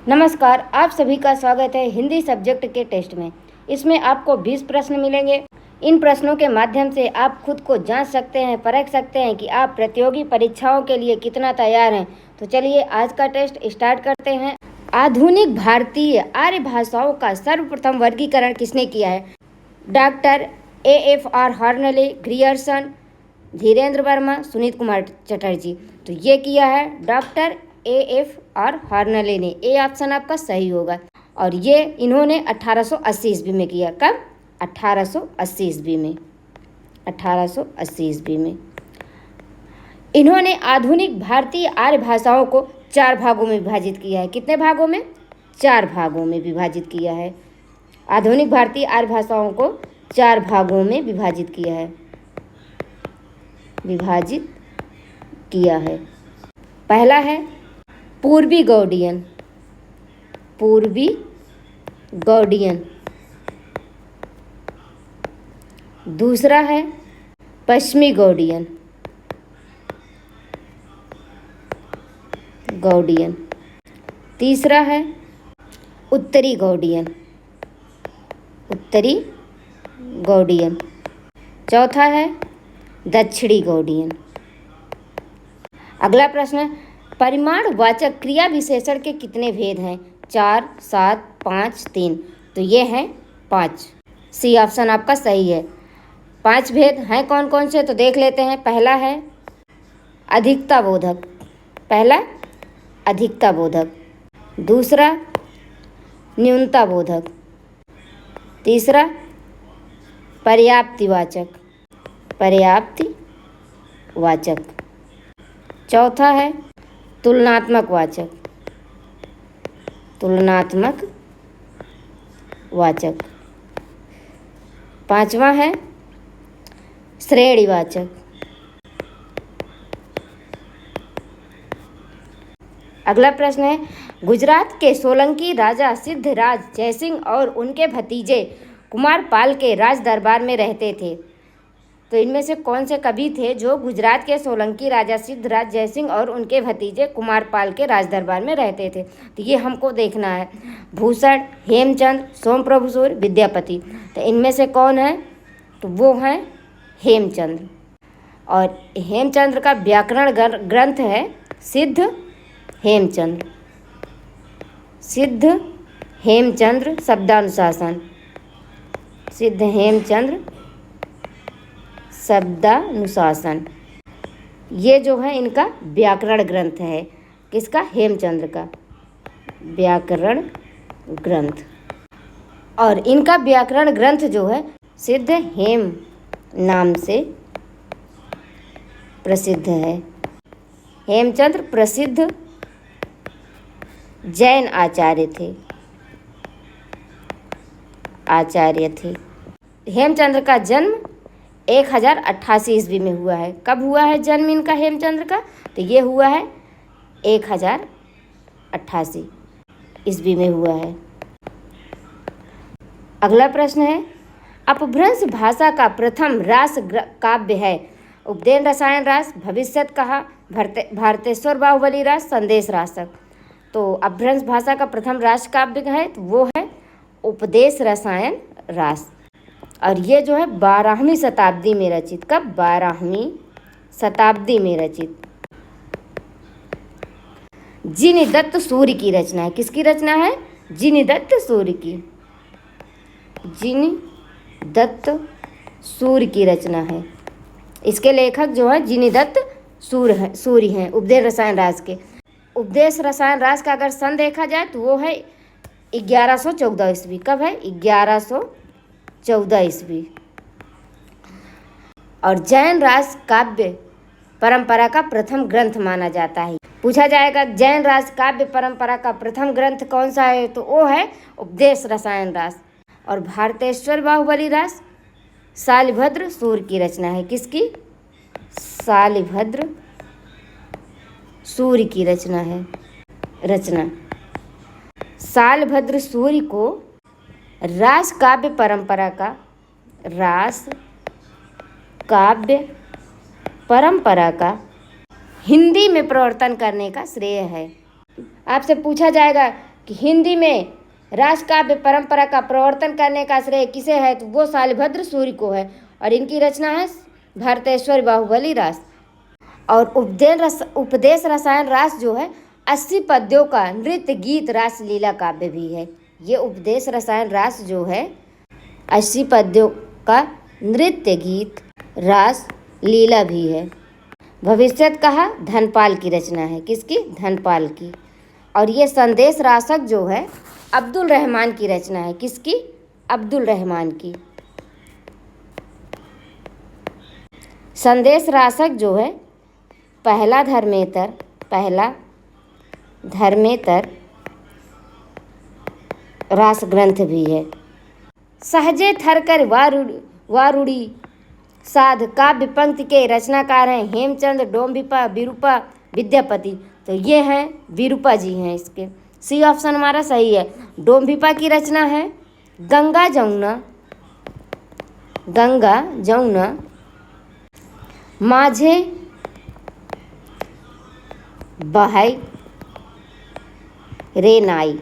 नमस्कार, आप सभी का स्वागत है हिंदी सब्जेक्ट के टेस्ट में। इसमें आपको 20 प्रश्न मिलेंगे। इन प्रश्नों के माध्यम से आप खुद को जांच सकते हैं, परख सकते हैं कि आप प्रतियोगी परीक्षाओं के लिए कितना तैयार हैं। तो चलिए आज का टेस्ट स्टार्ट करते हैं। आधुनिक भारतीय आर्य भाषाओं का सर्वप्रथम वर्गीकरण किसने किया है? Doctor AFR Hoernle, Grierson, Dhirendra Verma, Sunit Kumar Chatterjee. तो ये किया है डॉक्टर AFR हॉर्नले ने। ए ऑप्शन आपका सही होगा। और ये इन्होंने 1880 ईस्वी में किया। कब? 1880 ईस्वी में। 1880 ईस्वी में इन्होंने आधुनिक भारतीय आर्य भाषाओं को 4 भागों में विभाजित किया है। कितने भागों में? 4 भागों में विभाजित किया है। आधुनिक भारतीय आर्य भाषाओं को 4 भागों में विभाजित किया है। पहला है पूर्वी गौड़ियन। दूसरा है पश्चिमी गौड़ियन। तीसरा है उत्तरी गौड़ियन। चौथा है दक्षिणी गौड़ियन। अगला प्रश्न है परिमाणवाचक क्रिया विशेषण के कितने भेद हैं? 4, 7, 5, 3। तो ये हैं 5। सी ऑप्शन आपका सही है। 5 भेद हैं कौन कौन से? तो देख लेते हैं। पहला है अधिकता बोधक। दूसरा न्यूनता बोधक। तीसरा पर्याप्तिवाचक। चौथा है तुलनात्मक वाचक। पांचवा है श्रेणीवाचक। अगला प्रश्न है गुजरात के सोलंकी राजा सिद्धराज जयसिंह और उनके भतीजे कुमारपाल के राज दरबार में रहते थे। तो इनमें से कौन से कवि थे जो गुजरात के सोलंकी राजा सिद्धराज जयसिंह और उनके भतीजे कुमारपाल के राज दरबार में रहते थे? तो ये हमको देखना है। भूषण, हेमचंद्र, सोमप्रभुसूर, विद्यापति। तो इनमें से कौन है? तो वो हैं हेमचंद्र। और हेमचंद्र का व्याकरण ग्रंथ है सिद्ध हेमचंद्र शब्दानुशासन। ये जो है इनका व्याकरण ग्रंथ है। किसका? हेमचंद्र का व्याकरण ग्रंथ। और इनका व्याकरण ग्रंथ जो है सिद्ध हेम नाम से प्रसिद्ध है। हेमचंद्र प्रसिद्ध जैन आचार्य थे। हेमचंद्र का जन्म 1088 ईस्वी में हुआ है। कब हुआ है जन्म इनका हेमचंद्र का? तो ये हुआ है 1088 ईस्वी में हुआ है। अगला प्रश्न है अपभ्रंश भाषा का प्रथम रास काव्य है? उपदेन रसायन रास, भविष्यत कहा, भारतेश्वर बाहुबली रास, संदेश रासक। तो अपभ्रंश भाषा का प्रथम रास काव्य है तो वो है उपदेश रसायन रास। और ये जो है 12वीं शताब्दी में रचित। कब? 12वीं शताब्दी में रचित जिनदत्त सूर्य की रचना है। किसकी रचना है? जिनदत्त सूर्य की रचना है। इसके लेखक जो है जिनदत्त सूर्य हैं। उपदेश रसायन रास के। उपदेश रसायन रास का अगर सन देखा जाए तो वो है 1114 ईस्वी। कब है? 1114 ईस्वी। और जैन रास काव्य परंपरा का प्रथम ग्रंथ माना जाता है। पूछा जाएगा जैन रास काव्य परंपरा का प्रथम ग्रंथ कौन सा है? तो वो है उपदेश रसायन रास। और भारतेश्वर बाहुबली रास शालिभद्र सूर्य की रचना है। किसकी? शालिभद्र सूर्य की रचना है। शालभद्र सूर्य को रास काव्य परंपरा का हिंदी में प्रवर्तन करने का श्रेय है। आपसे पूछा जाएगा कि हिंदी में रास काव्य परंपरा का प्रवर्तन करने का श्रेय किसे है, तो वो शालिभद्र सूर्य को है और इनकी रचना है भरतेश्वरी बाहुबली रास। और उपदेश रसायन रास जो है 80 पद्यों का नृत्य गीत रास लीला काव्य भी है। ये उपदेश रसायन रास जो है 80 पद्यों का नृत्य गीत रास लीला भी है। भविष्यत कहा धनपाल की रचना है, किसकी, धनपाल की। और ये संदेश रासक जो है अब्दुल रहमान की रचना है, किसकी, अब्दुल रहमान की। संदेश रासक जो है पहला धर्मेतर रास ग्रंथ भी है। सहजे थरकर वारुड़ी साध काव्य पंक्ति के रचनाकार हैं हेमचंद, डोम्बिपा, विरूपा, विद्यापति। तो ये हैं विरूपा जी हैं इसके। सी ऑप्शन हमारा सही है। डोम्बिपा की रचना है गंगा जमुना माझे बहाई रे नाई।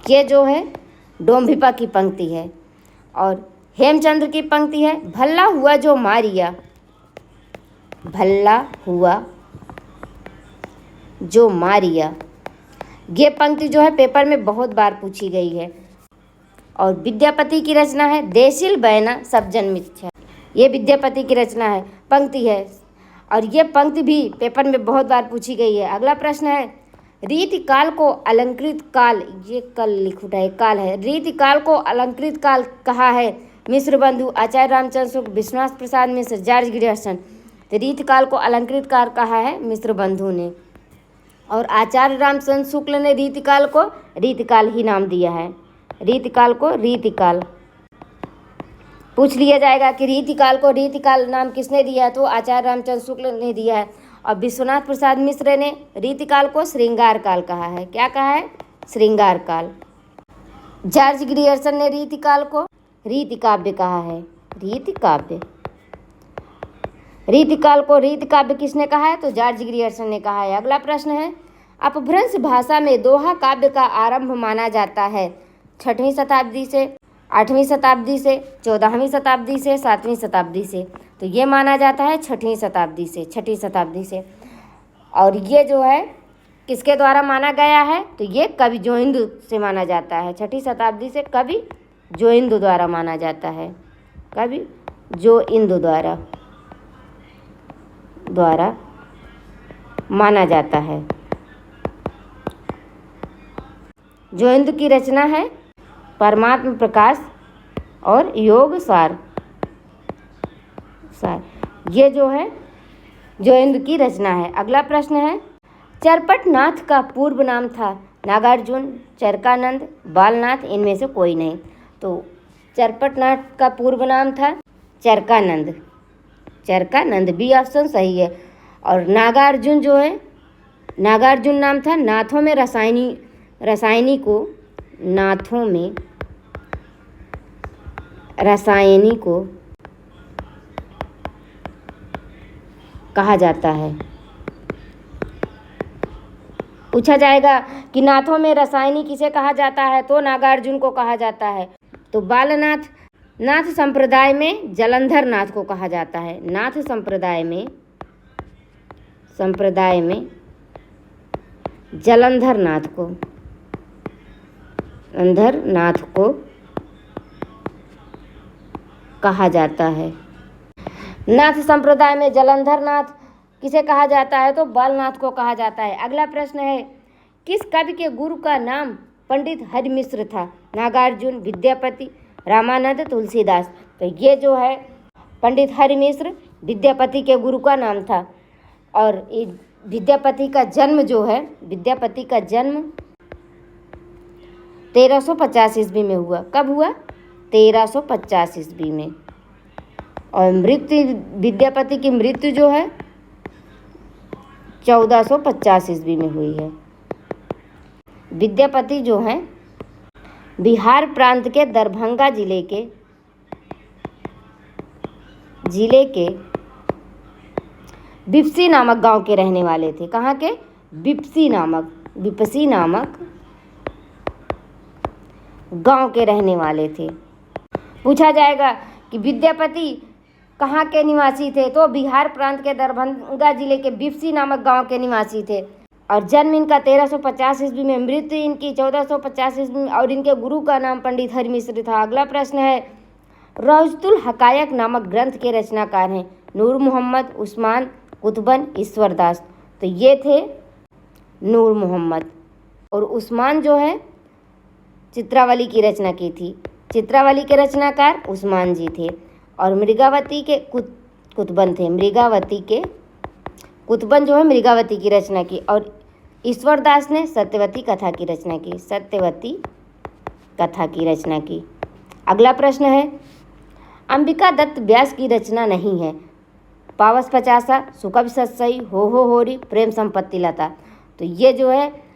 ये जो है डोम्बिपा की पंक्ति है। और हेमचंद्र की पंक्ति है भल्ला हुआ जो मारिया, भल्ला हुआ जो मारिया। ये पंक्ति जो है पेपर में बहुत बार पूछी गई है। और विद्यापति की रचना है देशिल बैना सब जन मिथ्या। ये विद्यापति की रचना है, पंक्ति है और ये पंक्ति भी पेपर में बहुत बार पूछी गई है। अगला प्रश्न है रीति काल को अलंकृत काल, ये कल लिख उठा है, काल है। रीति काल को अलंकृत काल कहा है मिश्र बंधु, आचार्य रामचंद्र शुक्ल, विश्वनाथ प्रसाद मिश्र, जॉर्ज ग्रियर्सन। तो रीति काल को अलंकृत काल कहा है मिश्र बंधु ने। और आचार्य रामचंद्र शुक्ल ने रीतिकाल को रीतिकाल ही नाम दिया है। रीतिकाल को रीतिकाल पूछ लिया जाएगा कि रीतिकाल को रीतिकाल नाम किसने दिया है, तो आचार्य रामचंद्र शुक्ल ने दिया है। और विश्वनाथ प्रसाद मिश्र ने रीतिकाल को श्रृंगार काल कहा है। क्या कहा है, श्रृंगार काल। जॉर्ज ग्रियर्सन ने रीतिकाल को रीतिकाव्य कहा है, रीतिकाव्य। रीतिकाल को रीतिकाव्य किसने कहा है, तो जॉर्ज ग्रियर्सन ने कहा है। अगला प्रश्न है अपभ्रंश भाषा में दोहा काव्य का आरंभ माना जाता है 6वीं शताब्दी से, 8वीं शताब्दी से, 14वीं शताब्दी से, 7वीं शताब्दी से। तो ये माना जाता है 6वीं शताब्दी से, 6वीं शताब्दी से। और ये जो है किसके द्वारा माना गया है, तो ये कवि जोइंदु से माना जाता है। 6वीं शताब्दी से कवि जोइंदु द्वारा माना जाता है, कवि जोइंदु द्वारा माना जाता है। जोइंदु की रचना है परमात्म प्रकाश और योग सार। ये जो है जोइंदु की रचना है। अगला प्रश्न है चरपट नाथ का पूर्व नाम था नागार्जुन, चरकानंद, बालनाथ, इनमें से कोई नहीं। तो चरपट नाथ का पूर्व नाम था चरकानंद, चरकानंद बी ऑप्शन सही है। और नागार्जुन जो है, नागार्जुन नाम था नाथों में रसायनी को, नाथों में रसायनी को कहा जाता है। पूछा जाएगा कि नाथों में रसायनी किसे कहा जाता है, तो नागार्जुन को कहा जाता है। तो बालनाथ नाथ संप्रदाय में जलंधर नाथ को कहा जाता है। नाथ संप्रदाय में जलंधर नाथ को कहा जाता है। नाथ संप्रदाय में जलंधर नाथ किसे कहा जाता है, तो बालनाथ को कहा जाता है। अगला प्रश्न है किस कवि के गुरु का नाम पंडित हरिमिश्र था, नागार्जुन, विद्यापति, रामानंद, तुलसीदास। तो ये जो है पंडित हरिमिश्र विद्यापति के गुरु का नाम था। और विद्यापति का जन्म जो है, विद्यापति का जन्म 1350 ईस्वी में हुआ। कब हुआ, 1350 ईस्वी में। और मृत्यु, विद्यापति की मृत्यु जो है 1450 ईस्वी में हुई है। विद्यापति जो हैं बिहार प्रांत के दरभंगा जिले के बिपसी नामक गांव के रहने वाले थे। कहाँ के, बिपसी नामक गांव के रहने वाले थे। पूछा जाएगा कि विद्यापति कहाँ के निवासी थे, तो बिहार प्रांत के दरभंगा जिले के बिपसी नामक गांव के निवासी थे। और जन्म इनका 1350 ईस्वी में, मृत्यु इनकी 1450 ईस्वी में, और इनके गुरु का नाम पंडित हरमिश्र था। अगला प्रश्न है, रौजतुल हकायक नामक ग्रंथ के रचनाकार हैं नूर मोहम्मद, उस्मान, कुतुबन, ईश्वरदास। तो ये थे नूर मोहम्मद, और उस्मान जो है चित्रावली की रचना की थी। चित्रावली के रचनाकार उस्मान जी थे। और मृगावती के कुतुबन थे। कुतुबन जो है मृगावती की रचना की। और ईश्वरदास ने सत्यवती कथा की रचना की। सत्यवती कथा की रचना की। अगला प्रश्न है, अंबिका दत्त व्यास की रचना नहीं है। पावस पचासा, सुकवि सतसई, हो होरी, प्रेम संपत्ति लता। तो ये जो है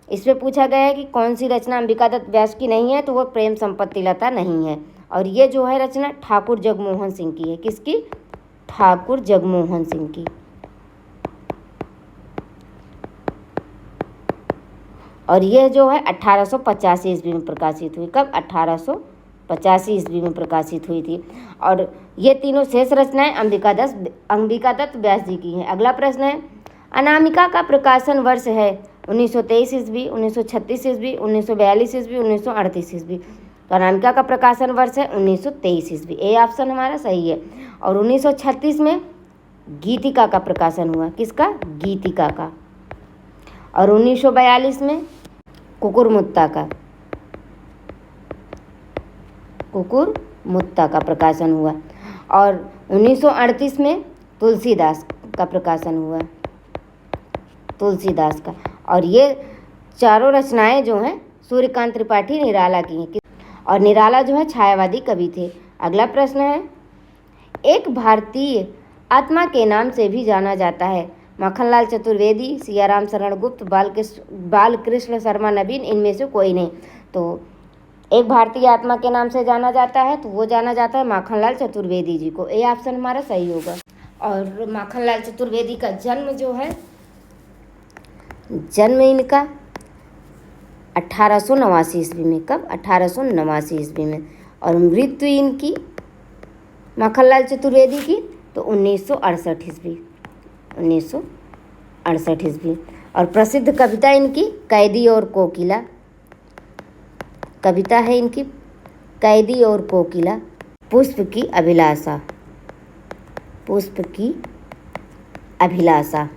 इसमें पूछा गया है कि कौन सी रचना अंबिका दत्त व्यास की नहीं है, तो वो प्रेम संपत्ति लता नहीं है। और ये जो है रचना ठाकुर जगमोहन सिंह की है। किसकी? ठाकुर जगमोहन सिंह की। और यह जो है 1885 ईस्वी में प्रकाशित हुई। कब? 1885 ईस्वी में प्रकाशित हुई थी। और ये तीनों शेष रचनाएं अंबिका दत्त व्यास जी की हैं। अगला प्रश्न है, अनामिका का प्रकाशन वर्ष है 1923 ईस्वी, 1936 ईस्वी, 1942 ईस्वी, 1938 ईस्वी। तो अनामिका का प्रकाशन वर्ष है 1923 ईस्वी। ए ऑप्शन हमारा सही है। और 1936 में गीतिका का प्रकाशन हुआ। किसका? गीतिका का। और 1942 में कुकुरमुत्ता का प्रकाशन हुआ। और 1938 में तुलसीदास का प्रकाशन हुआ। तुलसीदास का। और ये चारों रचनाएं जो हैं सूर्यकांत त्रिपाठी निराला की हैं। और निराला जो है छायावादी कवि थे। अगला प्रश्न है, एक भारतीय आत्मा के नाम से भी जाना जाता है। माखनलाल चतुर्वेदी, सियाराम शरण गुप्त, बालकृष्ण शर्मा नवीन, इनमें से कोई नहीं। तो एक भारतीय आत्मा के नाम से जाना जाता है, तो वो जाना जाता है माखनलाल चतुर्वेदी जी को। ए ऑप्शन हमारा सही होगा। और माखनलाल चतुर्वेदी का जन्म जो है, जन्म इनका 1889 ईस्वी में। कब? 1889 ईस्वी में। और मृत्यु इनकी माखनलाल चतुर्वेदी की तो 1968 ईस्वी। 1968 ईस्वी। और प्रसिद्ध कविता इनकी कैदी और कोकिला। कविता है इनकी कैदी और कोकिला, पुष्प की अभिलाषा। पुष्प की अभिलाषा।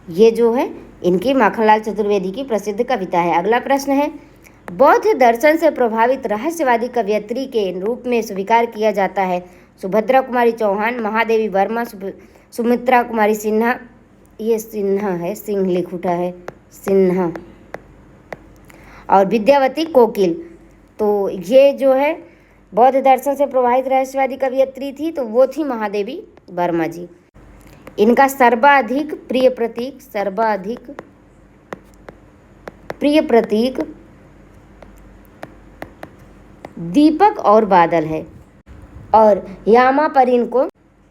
ये जो है इनकी माखनलाल चतुर्वेदी की प्रसिद्ध कविता है। अगला प्रश्न है, बौद्ध दर्शन से प्रभावित रहस्यवादी कवयित्री के रूप में स्वीकार किया जाता है सुभद्रा कुमारी चौहान, महादेवी वर्मा, सुमित्रा कुमारी सिन्हा। ये सिन्हा है, सिंह लिख उठा है, सिन्हा। और विद्यावती कोकिल। तो ये जो है बौद्ध दर्शन से प्रभावित रहस्यवादी कवयित्री थी, तो वो थी महादेवी वर्मा जी। इनका सर्वाधिक प्रिय प्रतीक दीपक और बादल है। और यामा पर इनको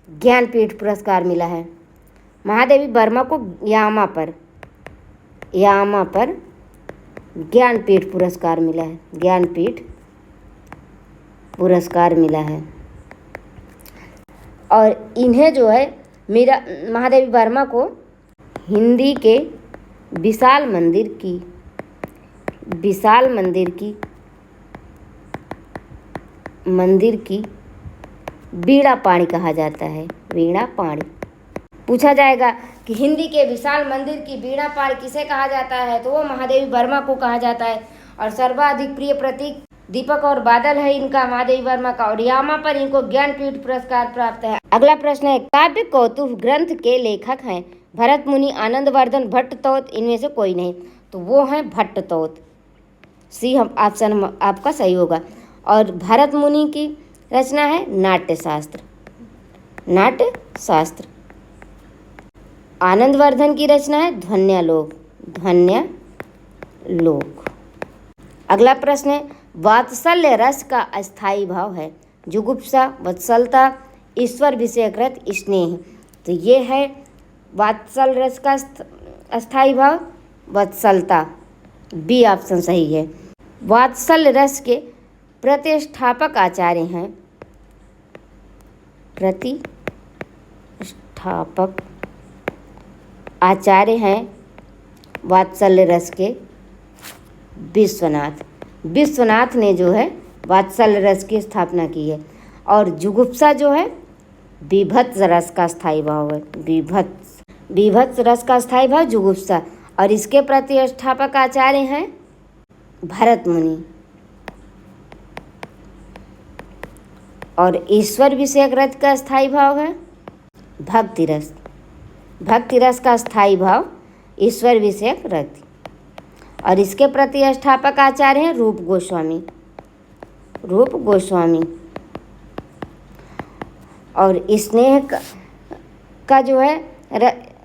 ज्ञानपीठ पुरस्कार मिला है। महादेवी वर्मा को यामा पर ज्ञानपीठ पुरस्कार मिला है। ज्ञानपीठ पुरस्कार मिला है। और इन्हें जो है महादेवी वर्मा को हिंदी के विशाल मंदिर की वीणा पाणी कहा जाता है। वीणा पाणी। पूछा जाएगा कि हिंदी के विशाल मंदिर की वीणा पाणी किसे कहा जाता है, तो वो महादेवी वर्मा को कहा जाता है। और सर्वाधिक प्रिय प्रतीक दीपक और बादल है इनका, महादेवी वर्मा का। और यामा पर इनको ज्ञानपीठ पुरस्कार प्राप्त है। अगला प्रश्न है, काव्य कौतुक ग्रंथ के लेखक हैं भरत मुनि, आनंदवर्धन, भट्टतोत, इनमें से कोई नहीं। तो वो हैं भट्टतोत। सी हम ऑप्शन आपका सही होगा। और भरत मुनि की रचना है नाट्यशास्त्र। आनंदवर्धन की रचना है ध्वन्यालोक। अगला प्रश्न है, वात्सल्य रस का अस्थायी भाव है जुगुप्सा, वत्सलता, ईश्वर विषयकृत स्नेह। तो ये है वात्सल रस का अस्थायी भाव वत्सलता। बी ऑप्शन सही है। वात्सल्य रस के प्रतिष्ठापक आचार्य हैं। प्रतिष्ठापक आचार्य हैं वात्सल्य रस के विश्वनाथ। विश्वनाथ ने जो है वात्सल्य रस की स्थापना की है। और जुगुप्सा जो है बीभत्स रस का स्थायी भाव है। बीभत्स रस का स्थायी भाव जुगुप्सा। और इसके प्रतिष्ठापक आचार्य हैं भरत मुनि। और ईश्वर विषयक रस का स्थायी भाव है भक्ति रस। भक्ति रस का स्थायी भाव ईश्वर विषयक रस। और इसके प्रतिष्ठापक आचार्य हैं रूप गोस्वामी। रूप गोस्वामी। और स्नेह का जो है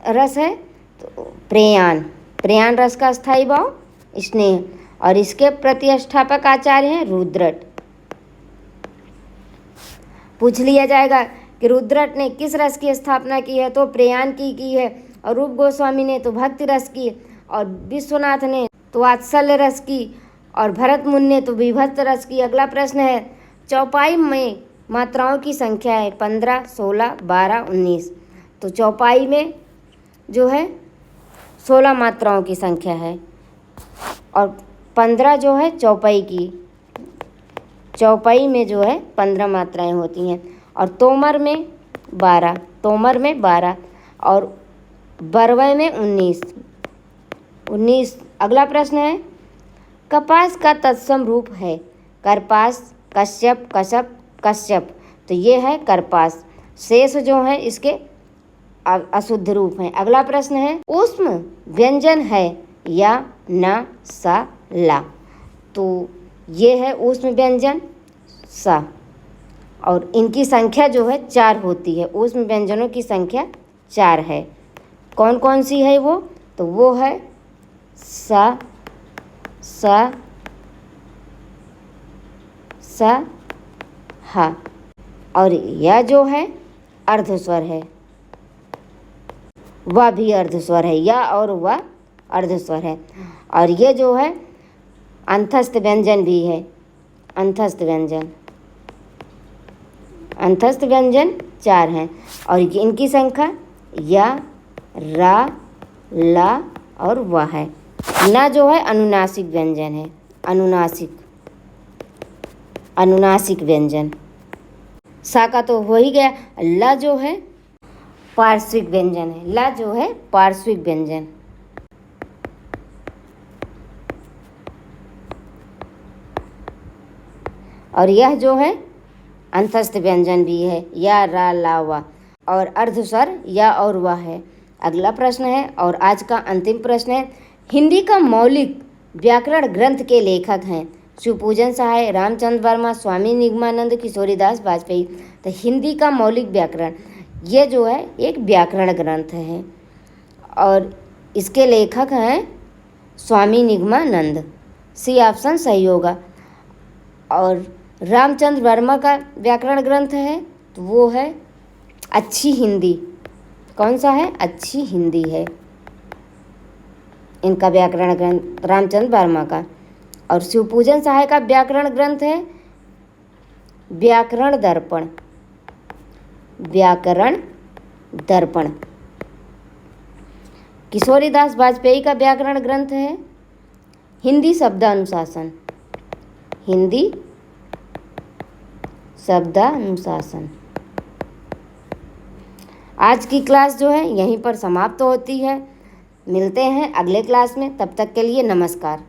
रस है तो प्रेयान रस का स्थायी भाव स्नेह। और इसके प्रतिष्ठापक आचार्य हैं रुद्रट। पूछ लिया जाएगा कि रुद्रट ने किस रस की स्थापना की है, तो प्रेयान की है। और रूप गोस्वामी ने तो भक्ति रस की। और विश्वनाथ ने तो वात्सल्य रस की। और भरत मुनि ने तो विभत्स रस की। अगला प्रश्न है चौपाई में मात्राओं की संख्या है 15, 16, 12, 19। तो चौपाई में जो है 16 मात्राओं की संख्या है। और 15 जो है चौपाई की। चौपाई में जो है 15 मात्राएं होती हैं। और तोमर में 12। और बरवय में 19। अगला प्रश्न है कपास का तत्सम रूप है करपास, कश्यप, कश्यप। तो ये है करपास। शेष जो है इसके अशुद्ध रूप हैं। अगला प्रश्न है ऊष्म व्यंजन है या ना, सा, ला। तो ये है ऊष्म व्यंजन सा। और इनकी संख्या जो है 4 होती है। ऊष्म व्यंजनों की संख्या 4 है। कौन कौन सी है वो? तो वो है सा, हा। और यह जो है अर्धस्वर है, वह भी अर्धस्वर है। या और वह अर्धस्वर है। और ये जो है अंतस्थ व्यंजन भी है। अंतस्थ व्यंजन 4 हैं। और इनकी संख्या या, रा, ला और वह है। ना जो है अनुनासिक व्यंजन है। अनुनासिक व्यंजन। सा का तो हो ही गया। ला जो है पार्श्विक व्यंजन है। ला जो है पार्श्विक व्यंजन। और यह जो है अंतस्थ व्यंजन भी है। या, रा, ला, वा। और अर्धस्वर या और वह है। अगला प्रश्न है और आज का अंतिम प्रश्न है हिंदी का मौलिक व्याकरण ग्रंथ के लेखक हैं शिवपूजन सहाय, रामचंद्र वर्मा, स्वामी निगमानंद, किशोरीदास वाजपेयी। तो हिंदी का मौलिक व्याकरण ये जो है एक व्याकरण ग्रंथ है और इसके लेखक हैं स्वामी निगमानंद। सी ऑप्शन सही होगा। और रामचंद्र वर्मा का व्याकरण ग्रंथ है तो वो है अच्छी हिंदी। कौन सा है? अच्छी हिंदी है इनका व्याकरण ग्रंथ रामचंद्र वर्मा का। और शिवपूजन सहाय का व्याकरण ग्रंथ है व्याकरण दर्पण। किशोरीदास वाजपेयी का व्याकरण ग्रंथ है हिंदी शब्दानुशासन। आज की क्लास जो है यहीं पर समाप्त होती है। मिलते हैं अगले क्लास में, तब तक के लिए नमस्कार।